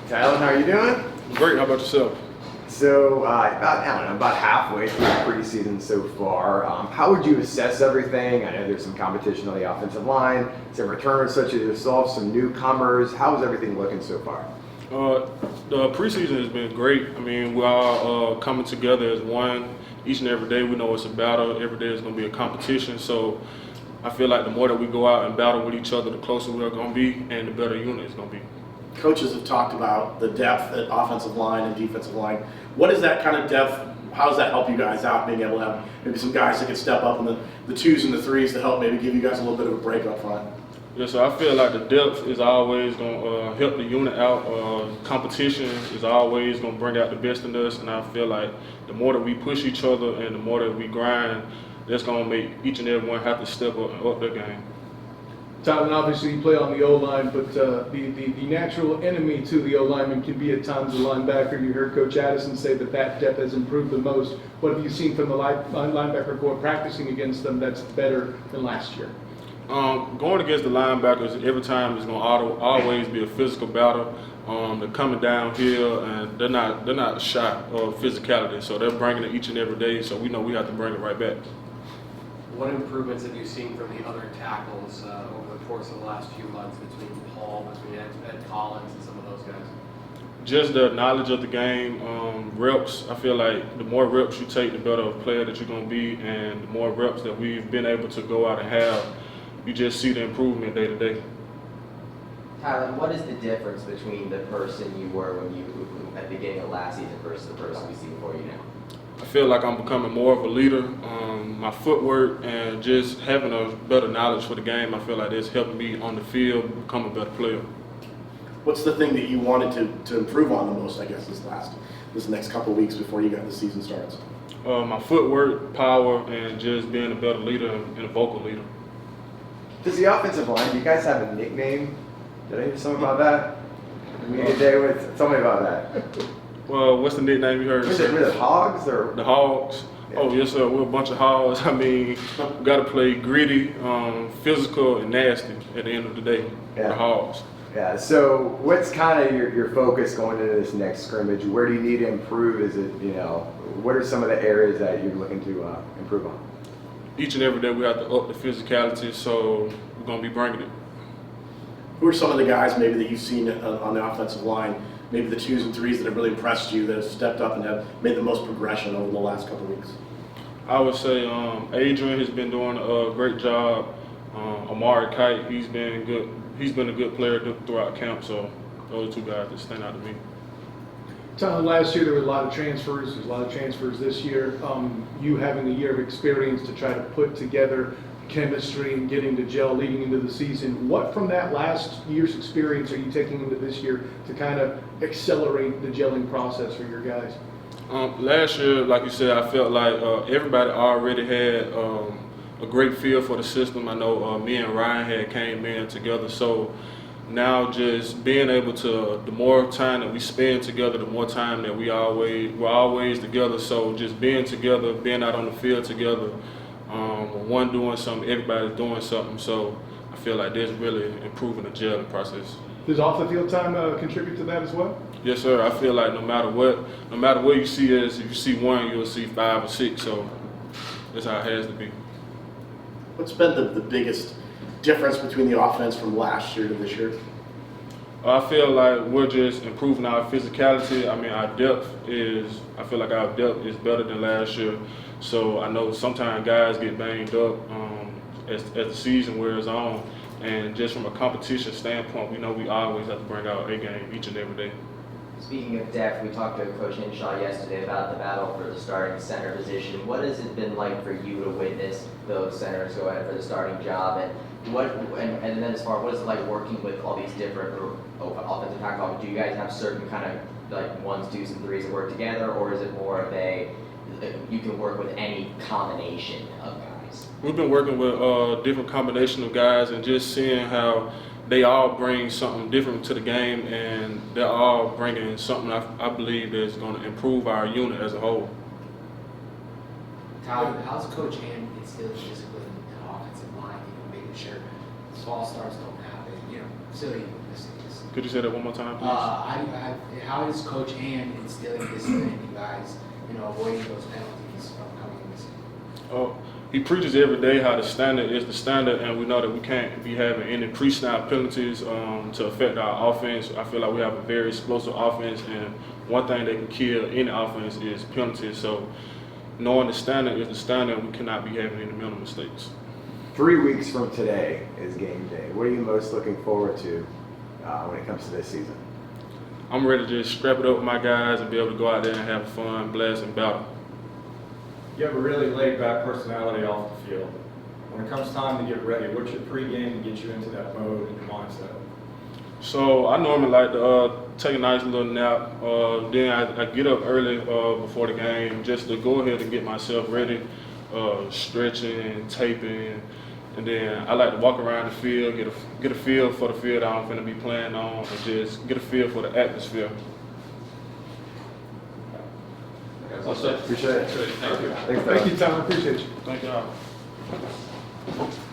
Tylan, how are you doing? Great. How about yourself? So, about halfway through the preseason so far. How would you assess everything? I know there's some competition on the offensive line, some returns such as yourself, some newcomers. How's everything looking so far? The preseason has been great. I mean, we're all coming together as one. Each and every day, we know it's a battle. Every day is going to be a competition. So, I feel like the more that we go out and battle with each other, the closer we're going to be, and the better unit is going to be. Coaches have talked about the depth at offensive line and defensive line. What is that kind of depth? How does that help you guys out, being able to have maybe some guys that can step up in the twos and the threes to help maybe give you guys a little bit of a break up front? Yeah, so I feel like the depth is always going to help the unit out. Competition is always going to bring out the best in us, and I feel like the more that we push each other and the more that we grind, that's going to make each and every one have to step up and up their game. Tylan, obviously you play on the O-line, but the natural enemy to the O-lineman can be at times the linebacker. You heard Coach Addison say that depth has improved the most. What have you seen from the linebacker core practicing against them that's better than last year? Going against the linebackers every time is going to always be a physical battle. They're coming downhill and they're not shy of physicality, so they're bringing it each and every day. So we know we have to bring it right back. What improvements have you seen from the other tackles over the course of the last few months between Paul, between Ed Collins, and some of those guys? Just the knowledge of the game, reps. I feel like the more reps you take, the better player that you're going to be, and the more reps that we've been able to go out and have, you just see the improvement day to day. Tylan, what is the difference between the person you were at the beginning of last season versus the person we see before you now? I feel like I'm becoming more of a leader. My footwork and just having a better knowledge for the game, I feel like that's helping me on the field become a better player. What's the thing that you wanted to improve on the most, I guess, this next couple of weeks before the season starts? My footwork, power, and just being a better leader and a vocal leader. Does the offensive line, do you guys have a nickname? Did I hear something about that? Tell me about that. Well, what's the nickname you heard? Was it hogs or? The hogs. Yeah. Oh, yes, sir. We're a bunch of hogs. I mean, we got to play gritty, physical, and nasty at the end of the day. Yeah. The hogs. Yeah, so what's kind of your focus going into this next scrimmage? Where do you need to improve? Is it, what are some of the areas that you're looking to improve on? Each and every day we have to up the physicality, so we're going to be bringing it. Who are some of the guys maybe that you've seen on the offensive line, maybe the twos and threes that have really impressed you, that have stepped up and have made the most progression over the last couple of weeks? I would say Adrian has been doing a great job. Amari Kite, he's been good. He's been a good player throughout camp, so those are two guys that stand out to me. Tylan, last year there were a lot of transfers. There's a lot of transfers this year. You having a year of experience to try to put together chemistry and getting to gel leading into the season. What from that last year's experience are you taking into this year to kind of accelerate the gelling process for your guys? Last year, like you said, I felt like everybody already had a great feel for the system. I know me and Ryan had came in together, so now just being able to, the more time that we spend together, the more time that we're always together. So just being together, being out on the field together, one doing something, everybody's doing something. So I feel like that's really improving the gelling process. Does off the field time contribute to that as well? Yes, sir. I feel like no matter what you see us, if you see one, you'll see 5 or 6. So that's how it has to be. What's been the biggest difference between the offense from last year to this year? I feel like we're just improving our physicality. I mean, I feel like our depth is better than last year. So I know sometimes guys get banged up as the season wears on. And just from a competition standpoint, we know we always have to bring out a game each and every day. Speaking of depth, we talked to Coach Hinshaw yesterday about the battle for the starting center position. What has it been like for you to witness those centers go ahead for the starting job? And then as far as what is it like working with all these different offensive tackles? Do you guys have certain kind of like ones, twos, and threes that work together, or is it more of you can work with any combination of guys? We've been working with different combination of guys and just seeing how they all bring something different to the game, and they're all bringing something I believe is going to improve our unit as a whole. Tylan, how's Coach Hand instilling discipline in the offensive line, making sure false starts don't happen, silly mistakes? Could you say that one more time, please? How is Coach Hand instilling discipline in you guys, avoiding those penalties from coming in this season? He preaches every day how the standard is the standard, and we know that we can't be having any pre-snap penalties to affect our offense. I feel like we have a very explosive offense, and one thing that can kill any offense is penalties. So knowing the standard is the standard, we cannot be having any mental mistakes. 3 weeks from today is game day. What are you most looking forward to when it comes to this season? I'm ready to just strap it up with my guys and be able to go out there and have fun, blast, and battle. You have a really laid-back personality off the field. When it comes time to get ready, what's your pregame to get you into that mode and your mindset? So I normally like to take a nice little nap. Then I get up early before the game just to go ahead and get myself ready, stretching, taping, and then I like to walk around the field, get a feel for the field I'm going to be playing on, and just get a feel for the atmosphere. Appreciate it. Thank you. Thanks, Thank you, Tylan, appreciate you. Thank y'all.